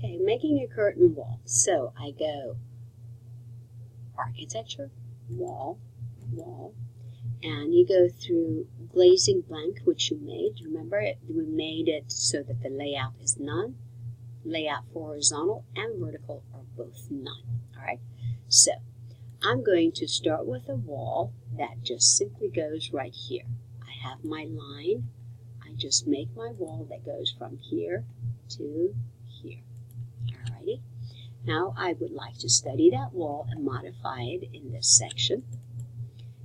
Okay, making a curtain wall. So I go architecture, wall, wall, and you go through glazing blank, which you made. Remember, we made it so that the layout is none. Layout for horizontal and vertical are both none. All right, so I'm going to start with a wall that just simply goes right here. I have my line. I just make my wall that goes from here to here. Alrighty. Now I would like to study that wall and modify it in this section.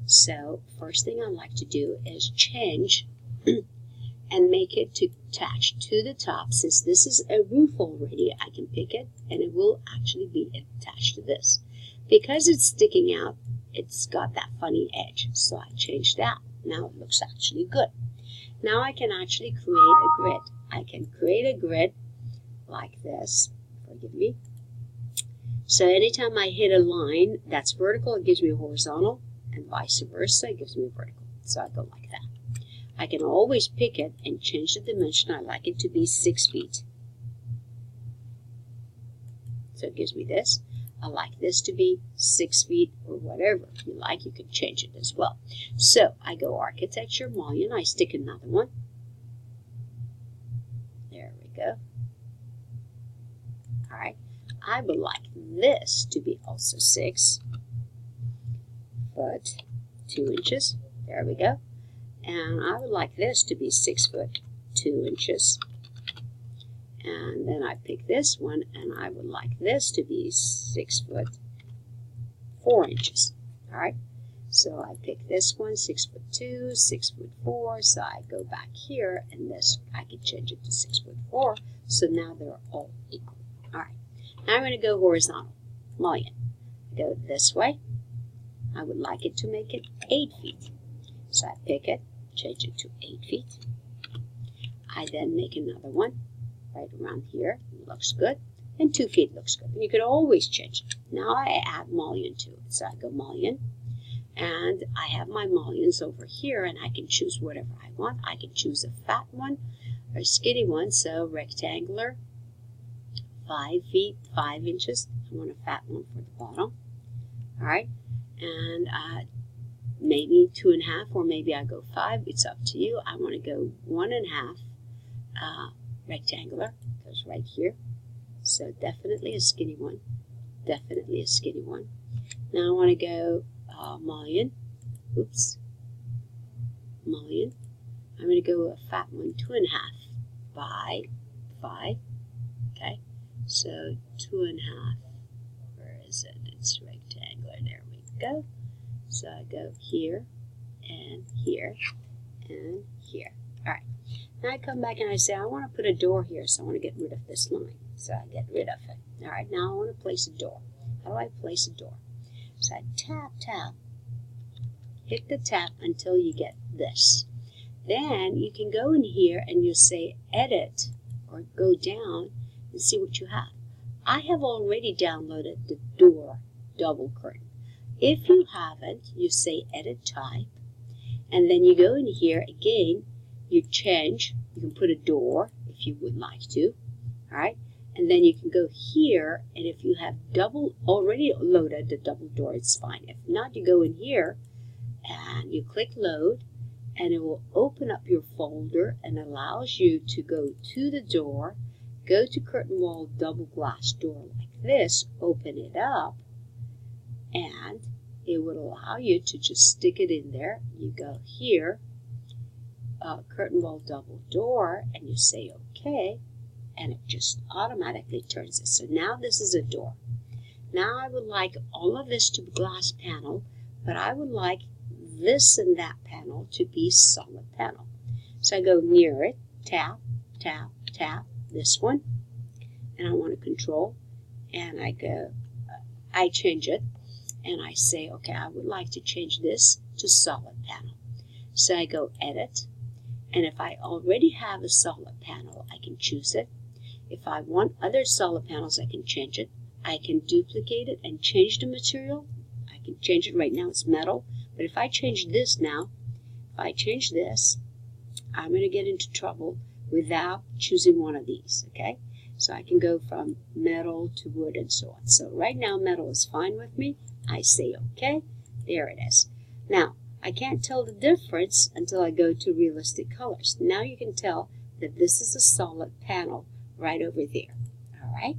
So first thing I like to do is change and make it to attach to the top. Since this is a roof already, I can pick it and it will actually be attached to this. Because it's sticking out, it's got that funny edge. So I changed that. Now it looks actually good. Now I can actually create a grid. I can create a grid like this. Forgive me. So anytime I hit a line that's vertical, it gives me a horizontal, and vice versa, it gives me a vertical. So I go like that. I can always pick it and change the dimension. I like it to be 6 feet. So it gives me this. I like this to be 6 feet or whatever. If you like, you can change it as well. So I go architecture, mullion. I stick another one. There we go. All right. I would like this to be also 6 foot 2 inches. There we go. And I would like this to be 6 foot 2 inches. And then I pick this one, and I would like this to be 6 foot 4 inches. All right. So I pick this one, 6 foot 2, 6 foot 4. So I go back here, and this I can change it to 6 foot 4. So now they're all equal. All right. Now I'm going to go horizontal, mullion. Go this way. I would like it to make it 8 feet. So I pick it, change it to 8 feet. I then make another one right around here. It looks good. And 2 feet looks good. And you could always change it. Now I add mullion to it. So I go mullion. And I have my mullions over here, and I can choose whatever I want. I can choose a fat one or a skinny one. So rectangular, 5 feet, 5 inches. I want a fat one for the bottom. All right. And maybe 2.5, or maybe I go 5. It's up to you. I want to go 1.5 rectangular. Goes right here. So definitely a skinny one. Definitely a skinny one. Now I want to go mullion. Oops. Mullion. I'm going to go a fat one, 2.5 by 5. Okay. So 2.5. Where is it? It's rectangular. There we go. So I go here and here and here. All right. Now I come back and I say I want to put a door here, so I want to get rid of this line. So I get rid of it. All right. Now I want to place a door. How do I place a door? So I tap, tap. Hit the tap until you get this. Then you can go in here and you say edit or go down and see what you have. I have already downloaded the door double curtain. If you haven't, you say edit type, and then you go in here again, you change, you can put a door if you would like to, all right, and then you can go here, and if you have already loaded the double door, it's fine. If not, you go in here and you click load, and it will open up your folder and allows you to go to the door, go to curtain wall double glass door like this, open it up, and it would allow you to just stick it in there. You go here, curtain wall double door, and you say OK, and it just automatically turns it. So now this is a door. Now I would like all of this to be glass panel, but I would like this and that panel to be solid panel. So I go near it, tap, tap, tap, this one, and I want to control, and I go, I change it, and I say, okay, I would like to change this to solid panel. So I go edit, and if I already have a solid panel, I can choose it. If I want other solid panels, I can change it. I can duplicate it and change the material. I can change it right now, it's metal. But if I change this now, if I change this, I'm going to get into trouble without choosing one of these, okay? So I can go from metal to wood and so on. So right now metal is fine with me. I say okay. There it is. Now, I can't tell the difference until I go to realistic colors. Now you can tell that this is a solid panel right over there. All right.